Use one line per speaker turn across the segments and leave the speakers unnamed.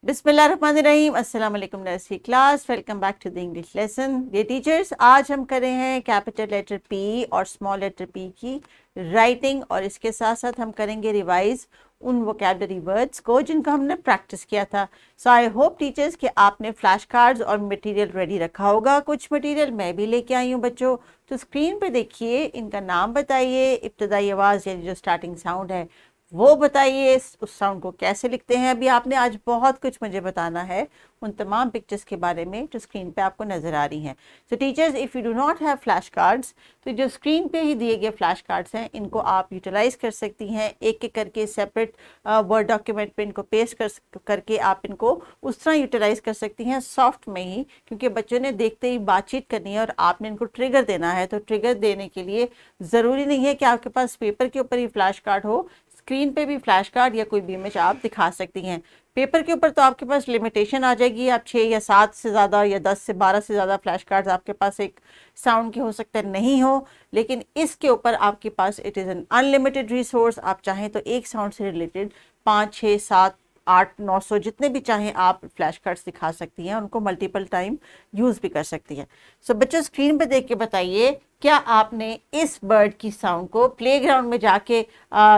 बिस्मिल्लाहिर्रहमानिर्रहीम। अस्सलाम वालेकुम nursery class, welcome back to the English lesson. ये टीचर्स, आज हम कर रहे हैं कैपिटल लेटर पी और स्मॉल लेटर पी की राइटिंग, और इसके साथ साथ हम करेंगे रिवाइज उन वोकैबुलरी वर्ड्स को जिनको हमने प्रैक्टिस किया था। सो आई होप टीचर्स कि आपने फ्लैश कार्ड्स और मटेरियल रेडी रखा होगा। कुछ मटेरियल मैं भी लेके आई हूँ बच्चों, तो स्क्रीन पे देखिए, इनका नाम बताइए, इब्तदाई आवाज़ यानी जो स्टार्टिंग साउंड है वो बताइए, उस साउंड को कैसे लिखते हैं। अभी आपने आज बहुत कुछ मुझे बताना है उन तमाम पिक्चर्स के बारे में जो स्क्रीन पे आपको नज़र आ रही हैं। सो teachers, if you do not have flash cards, तो जो स्क्रीन पे ही दिए गए फ्लैश कार्ड्स हैं इनको आप यूटिलाइज कर सकती हैं। एक एक करके सेपरेट वर्ड डॉक्यूमेंट पे इनको पेस्ट करके आप इनको उस तरह यूटिलाइज कर सकती हैं सॉफ्ट में ही, क्योंकि बच्चों ने देखते ही बातचीत करनी है और आपने इनको ट्रिगर देना है। तो ट्रिगर देने के लिए ज़रूरी नहीं है कि आपके पास पेपर के ऊपर ही फ्लैश कार्ड हो, स्क्रीन पे भी फ्लैश कार्ड या कोई भी इमेज आप दिखा सकती हैं। पेपर के ऊपर तो आपके पास लिमिटेशन आ जाएगी, आप 6 या 7 से ज़्यादा या 10 से 12 से ज़्यादा फ्लैश कार्ड्स आपके पास एक साउंड के हो सकते हैं नहीं हो, लेकिन इसके ऊपर आपके पास it is an unlimited resource. आप चाहें तो एक साउंड से रिलेटेड 5, 6, 7, 8, 900 जितने भी चाहें आप फ्लैश कार्ड्स दिखा सकती हैं, उनको मल्टीपल टाइम यूज़ भी कर सकती हैं। सो बच्चों, स्क्रीन पे देख के बताइए, क्या आपने इस बर्ड की साउंड को प्लेग्राउंड में जाके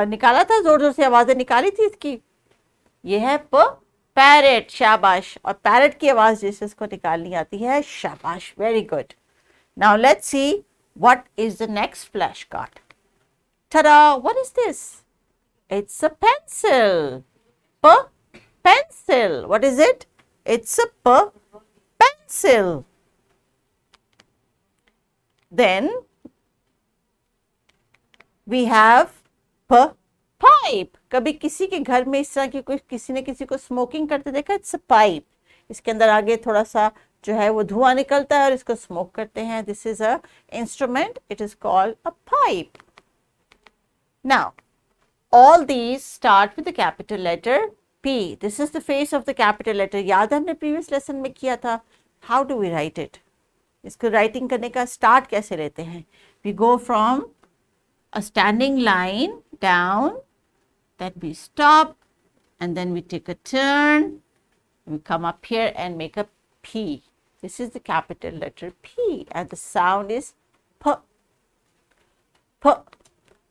निकाला था? जोर जोर से आवाज़ें निकाली थी इसकी? ये है पैरेट, शाबाश। और पैरेट की आवाज़ जिसे इसको निकालनी आती है, शाबाश, very good. Now let's see what is the next flash card. Ta-da! What is this? It's a pencil. Pencil. What is it? It's a pencil. Then we have pipe. कभी किसी के घर में इस तरह की कोई किसी ने किसी को स्मोकिंग करते देखा? It's a pipe. इसके अंदर आगे थोड़ा सा जो है वो धुआं निकलता है और इसको स्मोक करते हैं। This is a instrument, it is called a pipe. Now all these start with the capital letter P. This is the face of the capital letter. याद है हमने previous lesson में किया था। How do we write it? इसको writing करने का start कैसे लेते हैं? We go from a standing line down, then we stop, and then we take a turn. We come up here and make a P. This is the capital letter P, and the sound is P. P.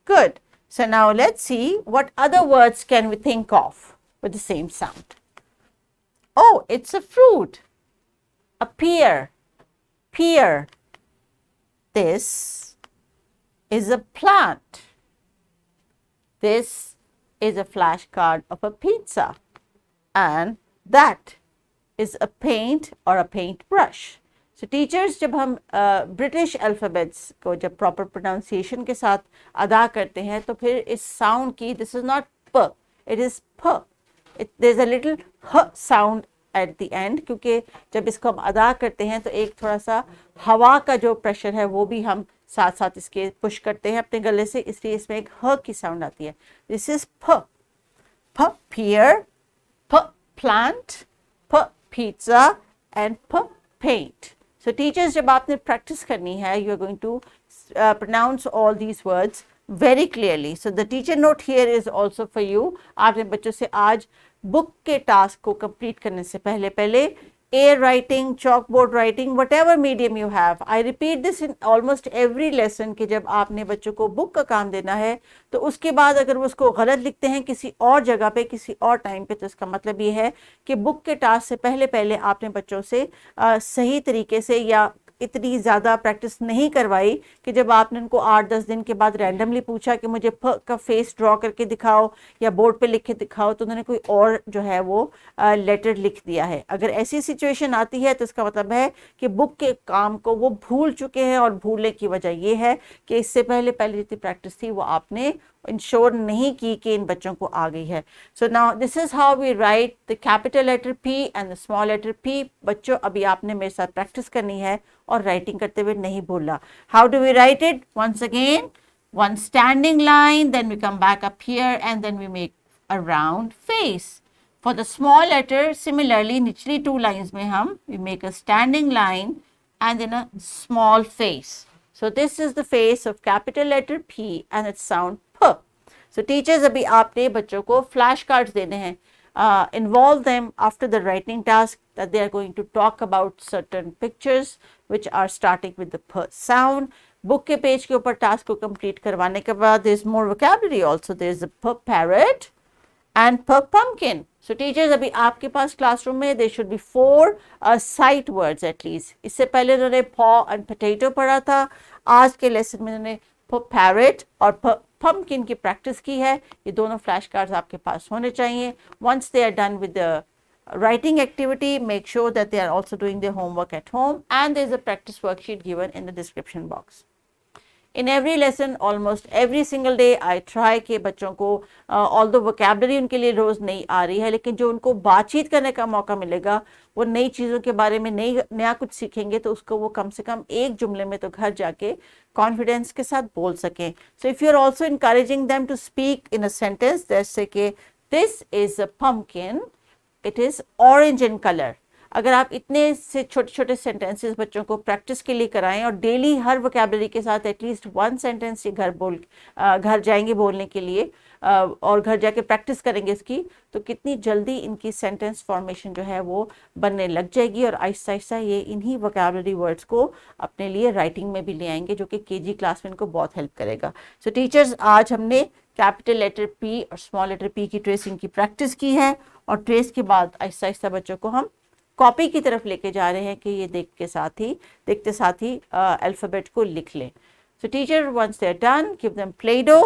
Good. So now let's see what other words can we think of with the same sound. Oh, it's a fruit. A pear. Pear. This is a plant. This is a flashcard of a pizza. And that is a paint or a paintbrush. So teachers, जब हम British alphabets को जब proper pronunciation के साथ अदा करते हैं तो फिर इस साउंड की, दिस इज नॉट प, इट इज फ, देयर इज अ लिटिल ह साउंड एट द एंड, क्योंकि जब इसको हम अदा करते हैं तो एक थोड़ा सा हवा का जो प्रेशर है वो भी हम साथ साथ इसके पुश करते हैं अपने गले से, इसलिए इसमें एक ह की साउंड आती है। दिस इज फ, फ pear, प plant, प pizza and प paint. So teachers, जब आपने प्रैक्टिस करनी है, you are going to pronounce all these words very clearly. So the teacher note here is also for you. आपने बच्चों से आज बुक के टास्क को कंप्लीट करने से पहले पहले air writing, chalkboard writing, whatever medium you have. I repeat this in almost every lesson कि जब आपने बच्चों को बुक का काम देना है तो उसके बाद अगर वो उसको गलत लिखते हैं किसी और जगह पे किसी और टाइम पे, तो इसका मतलब ये है कि बुक के टास्क से पहले पहले आपने बच्चों से सही तरीके से या इतनी ज़्यादा प्रैक्टिस नहीं करवाई कि जब आपने उनको 8-10 दिन के बाद रैंडमली पूछा कि मुझे फ का फेस ड्रॉ करके दिखाओ या बोर्ड पे लिख के दिखाओ, तो उन्होंने कोई और जो है वो लेटर लिख दिया है। अगर ऐसी सिचुएशन आती है तो इसका मतलब है कि बुक के काम को वो भूल चुके हैं, और भूलने की वजह ये है कि इससे पहले पहले जितनी प्रैक्टिस थी वो आपने इंश्योर नहीं की कि इन बच्चों को आ गई है। So now this is how we write the capital letter P and the small letter P। बच्चों, अभी आपने मेरे साथ प्रैक्टिस करनी है और राइटिंग करते हुए नहीं बोलना। How do we write it? Once again, one standing line, then we come back up here and then we make a round face. For the small letter, similarly, निचली 2 lines में हम we make a standing line and then a small face. So this is the face of capital letter P and its sound P. So teachers, अभी आपने बच्चों को flash cards देने हैं। involve them after the writing task that they are going to talk about certain pictures which are starting with the p sound. Book के page के ऊपर task को कंप्लीट करवाने के बाद there is more vocabulary also. there is a p parrot and p pumpkin. So teachers, अभी आपके पास classroom में there should be 4 sight words at least. इससे पहले उन्होंने paw and potato पढ़ा था. आज के लेसन में उन्होंने p parrot और p pumpkin की प्रैक्टिस की है. ये दोनों फ्लैश कार्ड्स आपके पास होने चाहिए. Once they are done with the writing activity, make sure that they are also doing their homework at home, and there is a practice worksheet given in the description box. In every lesson, almost every single day, I try कि बच्चों को although vocabulary उनके लिए रोज नहीं आ रही है, लेकिन जो उनको बातचीत करने का मौका मिलेगा, वो नई चीज़ों के बारे में नया कुछ सीखेंगे, तो उसको वो कम से कम एक जुमले में तो घर जाके कॉन्फिडेंस के साथ बोल सकें. So if you are also encouraging them to speak in a sentence, जैसे कि this is a pumpkin, it is orange in color. अगर आप इतने से छोटे छोटे सेंटेंसेस बच्चों को प्रैक्टिस के लिए कराएं और डेली हर वोकैबुलरी के साथ एटलीस्ट 1 सेंटेंस ये घर जाएंगे बोलने के लिए और घर जाके प्रैक्टिस करेंगे इसकी, तो कितनी जल्दी इनकी सेंटेंस फॉर्मेशन जो है वो बनने लग जाएगी और आहिस्ता आहिस्ता ये इन्हीं वोकैबुलरी वर्ड्स को अपने लिए राइटिंग में भी ले आएंगे, जो कि केजी क्लास में इनको बहुत हेल्प करेगा. सो टीचर्स, आज हमने कैपिटल लेटर पी और स्मॉल लेटर पी की ट्रेसिंग की प्रैक्टिस की है और ट्रेस के बाद आहिस्ता आहिस्ता बच्चों को हम कॉपी की तरफ लेके जा रहे हैं कि ये देखते साथ ही अल्फ़ाबेट को लिख लें. So teacher, once they are done, give them play dough,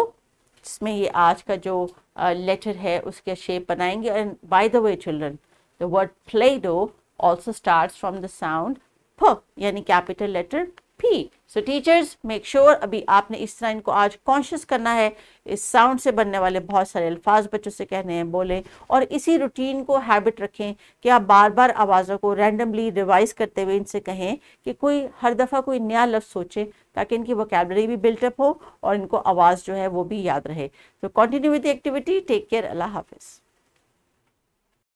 जिसमें ये आज का जो लेटर है उसके शेप बनाएंगे. And by the way children, the word play dough also starts from the sound प, यानी capital letter P. So teachers, make sure अभी आपने इस तरह इनको आज कॉन्शियस करना है. इस साउंड से बनने वाले बहुत सारे अल्फाज बच्चों से कहने हैं, बोलें, और इसी रूटीन को हैबिट रखें कि आप बार बार आवाज़ों को रैंडमली रिवाइज करते हुए इनसे कहें कि कोई हर दफ़ा कोई नया लफ्ज़ सोचे, ताकि इनकी वोकैबुलरी भी बिल्टअप हो और इनको आवाज़ जो है वो भी याद रहे. तो continue with the activity. Take care. अल्लाह हाफिज़.